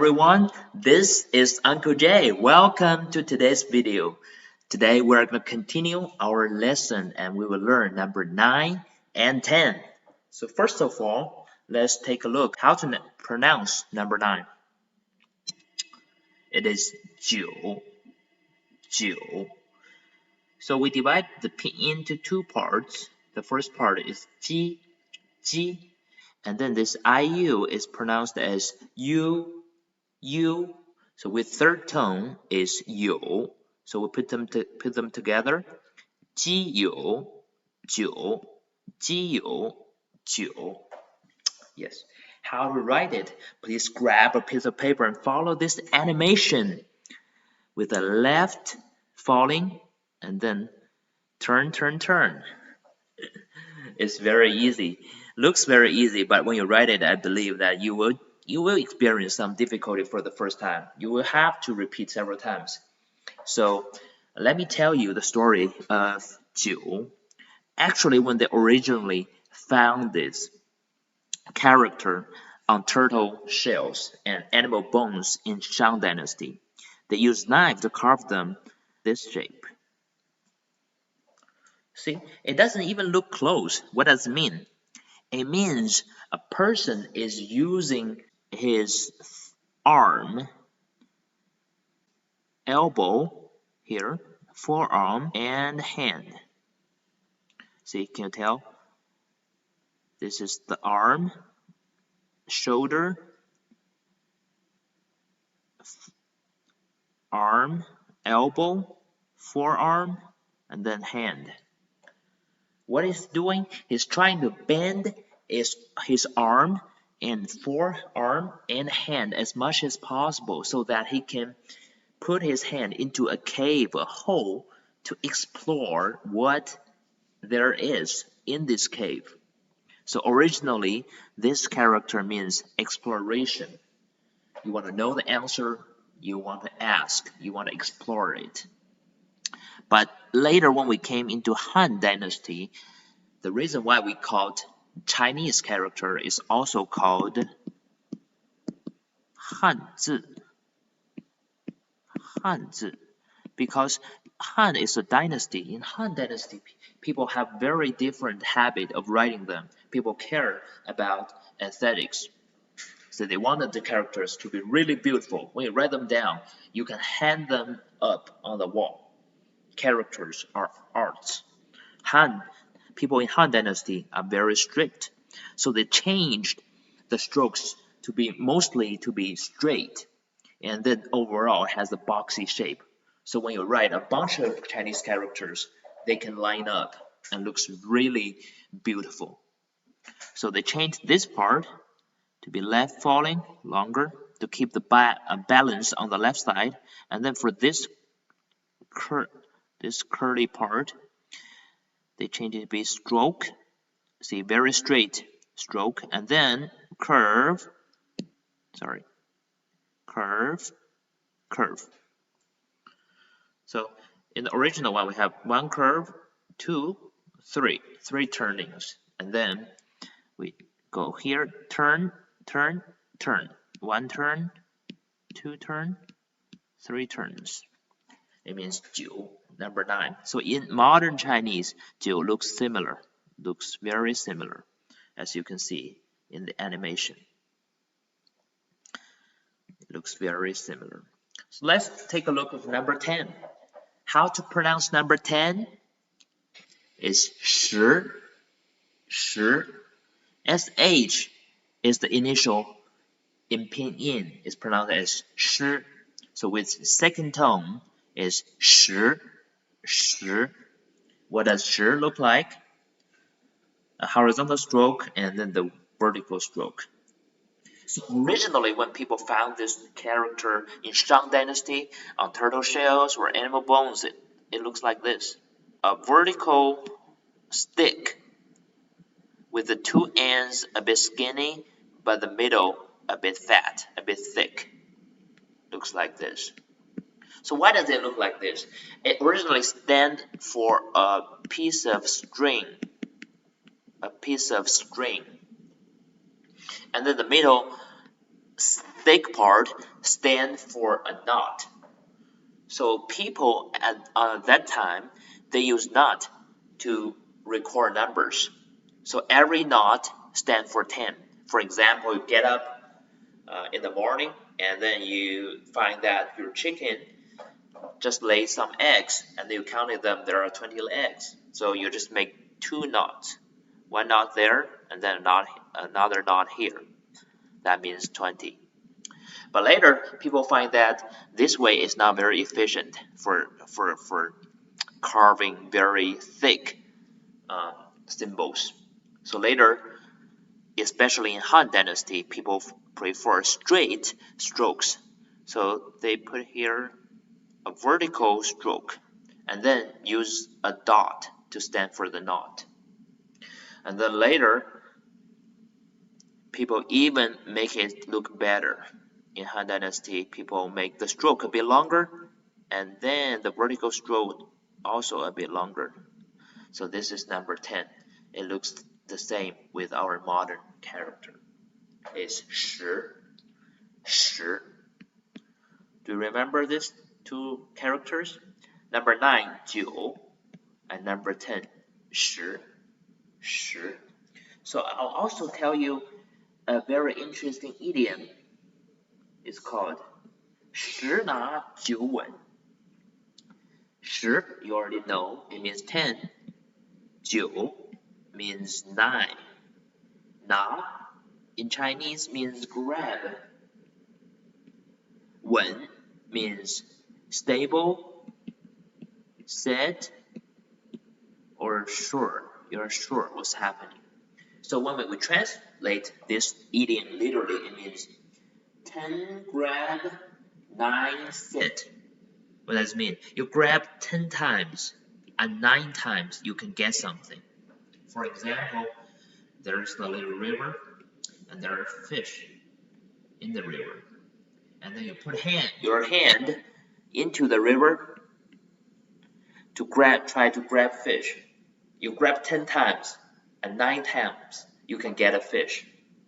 everyone, this is Uncle Jay. Welcome to today's video. Today we're going to continue our lesson and we will learn number 9 and 10. So first of all, let's take a look how to pronounce number 9. It is 九. So we divide the pinyin into two parts. The first part is ji, and then this IU is pronounced as you. So with third tone is you. So we put them together. 基友酒 Yes. How to write it? Please grab a piece of paper and follow this animation. With the left falling and then turn. It's very easy. Looks very easy, but when you write it, I believe that you will experience some difficulty for the first time. You will have to repeat several times. So let me tell you the story of 九. Actually, when they originally found this character on turtle shells and animal bones in Shang Dynasty, they used knife to carve them this shape. See, it doesn't even look close. What does it mean? It means a person is using his arm, elbow here, forearm, and hand. See, can you tell? This is the arm, shoulder, arm, elbow, forearm, and then hand. What he's doing, he's trying to bend his arm and forearm and hand as much as possible so that he can put his hand into a cave, a hole, to explore what there is in this cave. So originally, this character means exploration. You want to know the answer, you want to ask, you want to explore it. But later when we came into Han Dynasty, the reason why we called Chinese character is also called Hanzi. Because Han is a dynasty. In Han Dynasty, people have very different habit of writing them. People care about aesthetics. So they wanted the characters to be really beautiful. When you write them down, you can hang them up on the wall. Characters are arts. People in Han Dynasty are very strict. So they changed the strokes to be mostly straight. And then overall it has a boxy shape. So when you write a bunch of Chinese characters, they can line up and looks really beautiful. So they changed this part to be left falling, longer, to keep the balance on the left side. And then for this curly part, they changed it to be stroke. See, very straight stroke, and then curve. So in the original one, we have one curve, 2, 3 turnings, and then we go here, turn, 1 turn, 2 turn, 3 turns. It means 九, number 9. So in modern Chinese, 九 looks very similar, as you can see in the animation. It looks very similar. So let's take a look at number 10. How to pronounce number 10 is 十. SH is the initial in pinyin. It's pronounced as shi. So with second tone is 十. What does 十 look like? A horizontal stroke and then the vertical stroke. So originally, when people found this character in Shang Dynasty on turtle shells or animal bones, it looks like this. A vertical stick with the two ends a bit skinny, but the middle a bit fat, a bit thick. Looks like this. So why does it look like this? It originally stands for a piece of string. And then the middle thick part stand for a knot. So people at that time, they use knot to record numbers. So every knot stands for 10. For example, you get up in the morning and then you find that your chicken just laid some eggs and you counted them, there are 20 eggs. So you just make 2 knots. 1 knot there and then another knot here. That means 20. But later, people find that this way is not very efficient for carving very thick symbols. So later, especially in Han Dynasty, people prefer straight strokes. So they put here a vertical stroke and then use a dot to stand for the knot. And then later, people even make it look better. In Han Dynasty, people make the stroke a bit longer and then the vertical stroke also a bit longer. So this is number 10. It looks the same with our modern character. It's 10. Do you remember these 2 characters? Number 9, 9, and number 10, 10. So I'll also tell you a very interesting idiom. It's called 十拿九稳. 十, you already know, it means 10. 九 means 9. 拿 in Chinese means grab. 稳 means stable, set, or sure. You're sure what's happening. So when we translate this idiom literally, it means 10 grab, 9 sit. What does it mean? You grab 10 times and 9 times you can get something. For example, there's a little river and there are fish in the river. And then you put your hand into the river to try to grab fish. You grab 10 times and 9 times you can get a fish.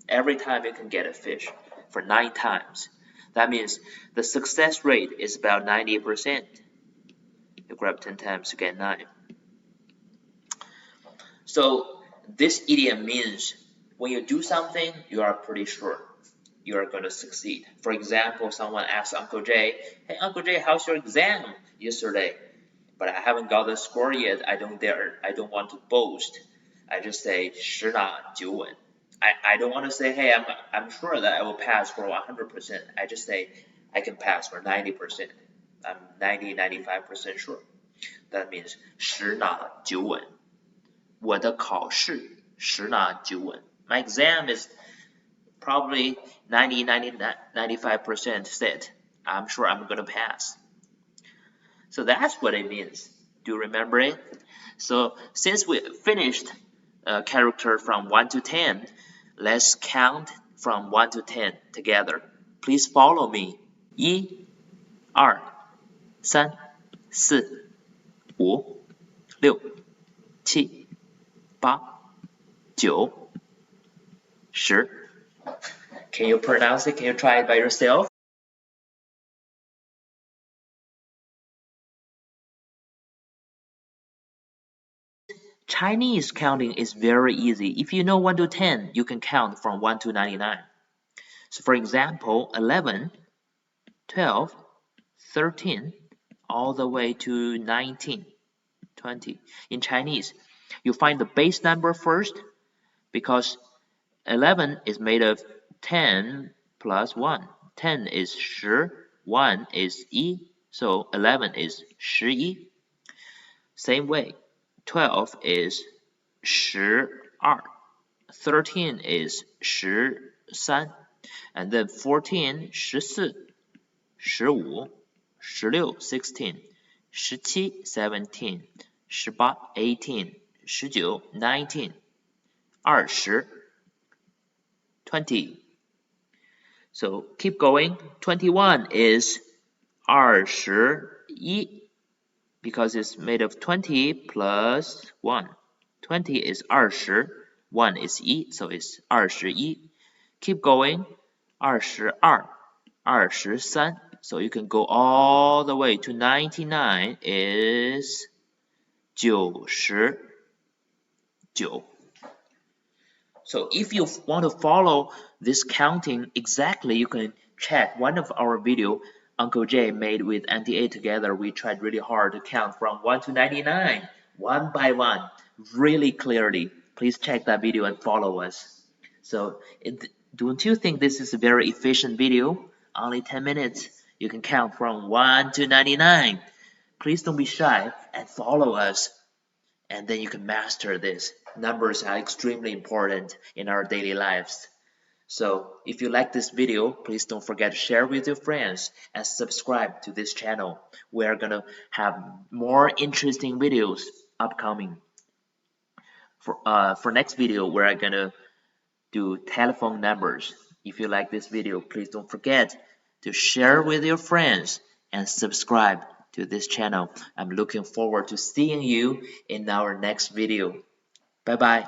Every time you can get a fish for 9 times. That means the success rate is about 90%. You grab 10 times to get 9. So this idiom means when you do something, you are pretty sure you are going to succeed. For example, someone asks Uncle Jay, "Hey, Uncle Jay, how's your exam yesterday?" But I haven't got the score yet. I don't want to boast. I just say 十拿九稳. I don't want to say, hey, I'm sure that I will pass for 100%. I just say I can pass for 90%. I'm 95% sure. That means 十拿九稳. 我的考试十拿九稳. My exam is probably 95% set. I'm sure I'm going to pass. So that's what it means. Do you remember it? So since we finished character from 1 to 10, let's count from 1 to 10 together. Please follow me. 1, 2, 3, 4, 5, 6, 7, 8, 9, 10. Can you pronounce it? Can you try it by yourself? Chinese counting is very easy. If you know 1 to 10, you can count from 1 to 99. So for example, 11, 12, 13, all the way to 19, 20. In Chinese, you find the base number first because 11 is made of 10 plus 1. 10 is 10, 1 is 1, so 11 is 11. Same way, 12 is 12, 13 is 13, and then 14, 14, 15, 16, 17, 17, 18, 19, 20. So keep going. 21 is 21 because it's made of 20 plus 1. 20 is 20, 1 is 1, so it's 21. Keep going. 22, 23. So you can go all the way to 99 is 99. So if you want to follow this counting exactly, you can check one of our video Uncle Jay made with Auntie A together. We tried really hard to count from 1 to 99, one by one, really clearly. Please check that video and follow us. So don't you think this is a very efficient video? Only 10 minutes. You can count from 1 to 99. Please don't be shy and follow us. And then you can master this. Numbers are extremely important in our daily lives. So if you like this video, please don't forget to share with your friends and subscribe to this channel. We are gonna have more interesting videos upcoming. For next video, we're gonna do telephone numbers. If you like this video, please don't forget to share with your friends and subscribe to this channel. I'm looking forward to seeing you in our next video. Bye bye.